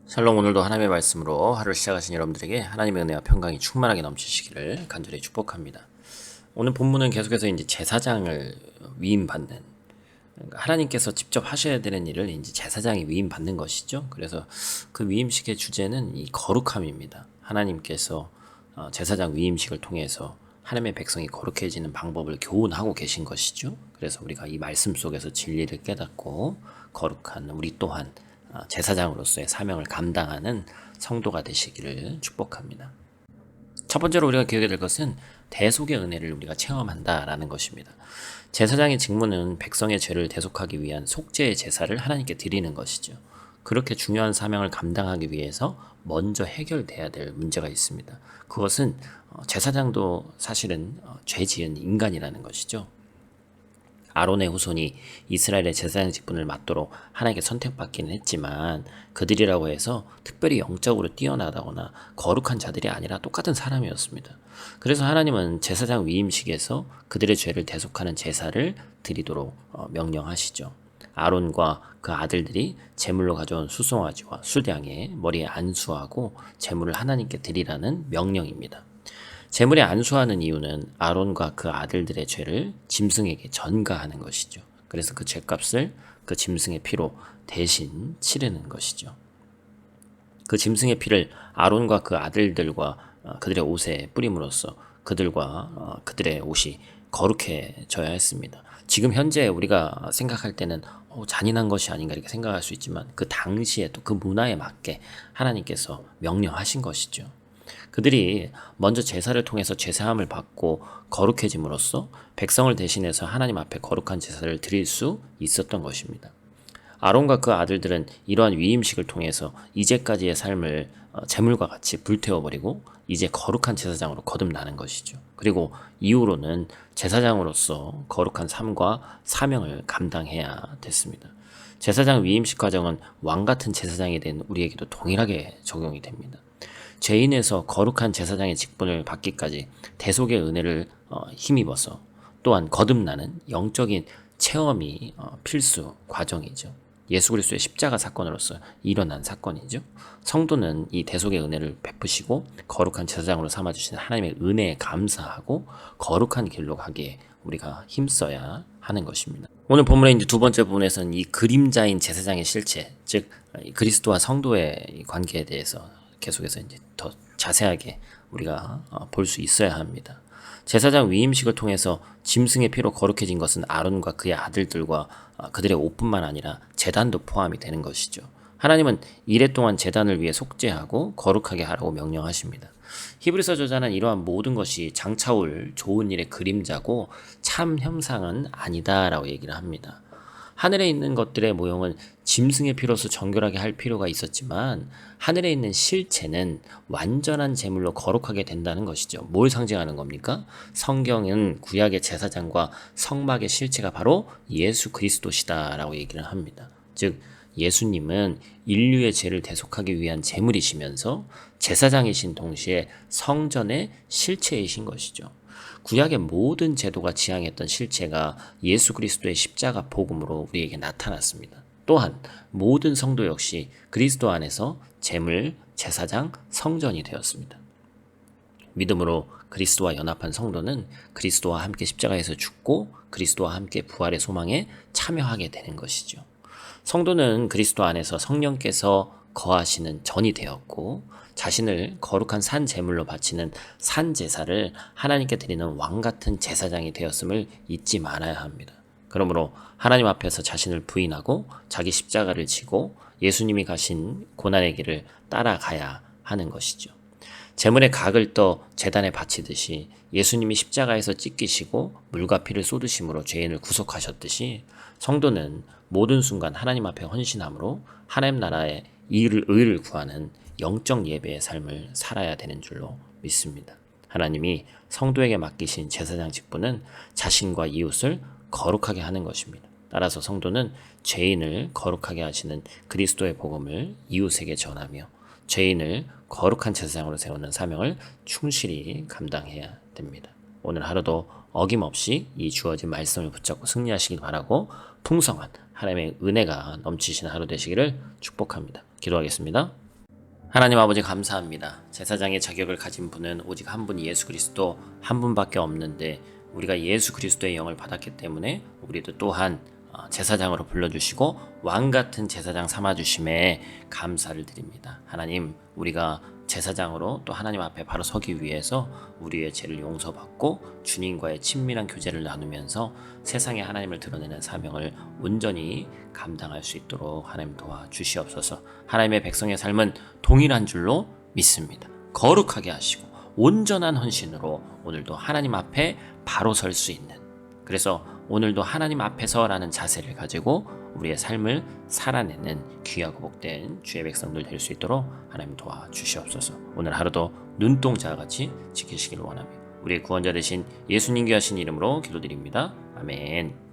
샬롬. 오늘도 하나님의 말씀으로 하루를 시작하신 여러분들에게 하나님의 은혜와 평강이 충만하게 넘치시기를 간절히 축복합니다. 오늘 본문은 계속해서 이제 제사장을 위임받는, 그러니까 하나님께서 직접 하셔야 되는 일을 이제 제사장이 위임받는 것이죠. 그래서 그 위임식의 주제는 이 거룩함입니다. 하나님께서 제사장 위임식을 통해서 하나님의 백성이 거룩해지는 방법을 교훈하고 계신 것이죠. 그래서 우리가 이 말씀 속에서 진리를 깨닫고 거룩한 우리 또한 제사장으로서의 사명을 감당하는 성도가 되시기를 축복합니다. 첫 번째로 우리가 기억해야 될 것은 대속의 은혜를 우리가 체험한다라는 것입니다. 제사장의 직무는 백성의 죄를 대속하기 위한 속죄의 제사를 하나님께 드리는 것이죠. 그렇게 중요한 사명을 감당하기 위해서 먼저 해결돼야 될 문제가 있습니다. 그것은 제사장도 사실은 죄 지은 인간이라는 것이죠. 아론의 후손이 이스라엘의 제사장 직분을 맡도록 하나님께 선택받기는 했지만 그들이라고 해서 특별히 영적으로 뛰어나다거나 거룩한 자들이 아니라 똑같은 사람이었습니다. 그래서 하나님은 제사장 위임식에서 그들의 죄를 대속하는 제사를 드리도록 명령하시죠. 아론과 그 아들들이 제물로 가져온 수송아지와 수량에 머리에 안수하고 제물을 하나님께 드리라는 명령입니다. 제물에 안수하는 이유는 아론과 그 아들들의 죄를 짐승에게 전가하는 것이죠. 그래서 그 죄값을 그 짐승의 피로 대신 치르는 것이죠. 그 짐승의 피를 아론과 그 아들들과 그들의 옷에 뿌림으로써 그들과 그들의 옷이 거룩해져야 했습니다. 지금 현재 우리가 생각할 때는 잔인한 것이 아닌가 이렇게 생각할 수 있지만 그 당시에 또 그 문화에 맞게 하나님께서 명령하신 것이죠. 그들이 먼저 제사를 통해서 죄사함을 받고 거룩해짐으로써 백성을 대신해서 하나님 앞에 거룩한 제사를 드릴 수 있었던 것입니다. 아론과 그 아들들은 이러한 위임식을 통해서 이제까지의 삶을 제물과 같이 불태워버리고 이제 거룩한 제사장으로 거듭나는 것이죠. 그리고 이후로는 제사장으로서 거룩한 삶과 사명을 감당해야 됐습니다. 제사장 위임식 과정은 왕같은 제사장이 된 우리에게도 동일하게 적용이 됩니다. 죄인에서 거룩한 제사장의 직분을 받기까지 대속의 은혜를 힘입어서 또한 거듭나는 영적인 체험이 필수 과정이죠. 예수 그리스도의 십자가 사건으로서 일어난 사건이죠. 성도는 이 대속의 은혜를 베푸시고 거룩한 제사장으로 삼아주시는 하나님의 은혜에 감사하고 거룩한 길로 가기에 우리가 힘써야 하는 것입니다. 오늘 본문의 이제 두 번째 부분에서는 이 그림자인 제사장의 실체, 즉 그리스도와 성도의 관계에 대해서 계속해서 이제 더 자세하게 우리가 볼 수 있어야 합니다. 제사장 위임식을 통해서 짐승의 피로 거룩해진 것은 아론과 그의 아들들과 그들의 옷뿐만 아니라 제단도 포함이 되는 것이죠. 하나님은 이래 동안 제단을 위해 속죄하고 거룩하게 하라고 명령하십니다. 히브리서 저자는 이러한 모든 것이 장차올 좋은 일의 그림자고 참 형상은 아니다라고 얘기를 합니다. 하늘에 있는 것들의 모형은 짐승의 피로서 정결하게 할 필요가 있었지만 하늘에 있는 실체는 완전한 제물로 거룩하게 된다는 것이죠. 뭘 상징하는 겁니까? 성경은 구약의 제사장과 성막의 실체가 바로 예수 그리스도시다라고 얘기를 합니다. 즉 예수님은 인류의 죄를 대속하기 위한 제물이시면서 제사장이신 동시에 성전의 실체이신 것이죠. 구약의 모든 제도가 지향했던 실체가 예수 그리스도의 십자가 복음으로 우리에게 나타났습니다. 또한 모든 성도 역시 그리스도 안에서 제물, 제사장, 성전이 되었습니다. 믿음으로 그리스도와 연합한 성도는 그리스도와 함께 십자가에서 죽고 그리스도와 함께 부활의 소망에 참여하게 되는 것이죠. 성도는 그리스도 안에서 성령께서 거하시는 전이 되었고 자신을 거룩한 산 제물로 바치는 산 제사를 하나님께 드리는 왕 같은 제사장이 되었음을 잊지 말아야 합니다. 그러므로 하나님 앞에서 자신을 부인하고 자기 십자가를 지고 예수님이 가신 고난의 길을 따라가야 하는 것이죠. 제물의 각을 떠 제단에 바치듯이 예수님이 십자가에서 찢기시고 물과 피를 쏟으심으로 죄인을 구속하셨듯이 성도는 모든 순간 하나님 앞에 헌신함으로 하나님 나라의 의를 구하는 영적 예배의 삶을 살아야 되는 줄로 믿습니다. 하나님이 성도에게 맡기신 제사장 직분은 자신과 이웃을 거룩하게 하는 것입니다. 따라서 성도는 죄인을 거룩하게 하시는 그리스도의 복음을 이웃에게 전하며 죄인을 거룩한 제사장으로 세우는 사명을 충실히 감당해야 됩니다. 오늘 하루도 어김없이 이 주어진 말씀을 붙잡고 승리하시길 바라고 풍성한 하나님의 은혜가 넘치시는 하루 되시기를 축복합니다. 기도하겠습니다. 하나님 아버지 감사합니다. 제사장의 자격을 가진 분은 오직 한 분 예수 그리스도 한 분밖에 없는데 우리가 예수 그리스도의 영을 받았기 때문에 우리도 또한 제사장으로 불러주시고 왕같은 제사장 삼아주심에 감사를 드립니다. 하나님, 우리가 제사장으로 또 하나님 앞에 바로 서기 위해서 우리의 죄를 용서받고 주님과의 친밀한 교제를 나누면서 세상에 하나님을 드러내는 사명을 온전히 감당할 수 있도록 하나님 도와주시옵소서. 하나님의 백성의 삶은 동일한 줄로 믿습니다. 거룩하게 하시고 온전한 헌신으로 오늘도 하나님 앞에 바로 설 수 있는, 그래서 오늘도 하나님 앞에서라는 자세를 가지고 우리의 삶을 살아내는 귀하고 복된 주의 백성들 될 수 있도록 하나님 도와주시옵소서. 오늘 하루도 눈동자와 같이 지키시기를 원하며 우리의 구원자 되신 예수님 귀하신 이름으로 기도드립니다. 아멘.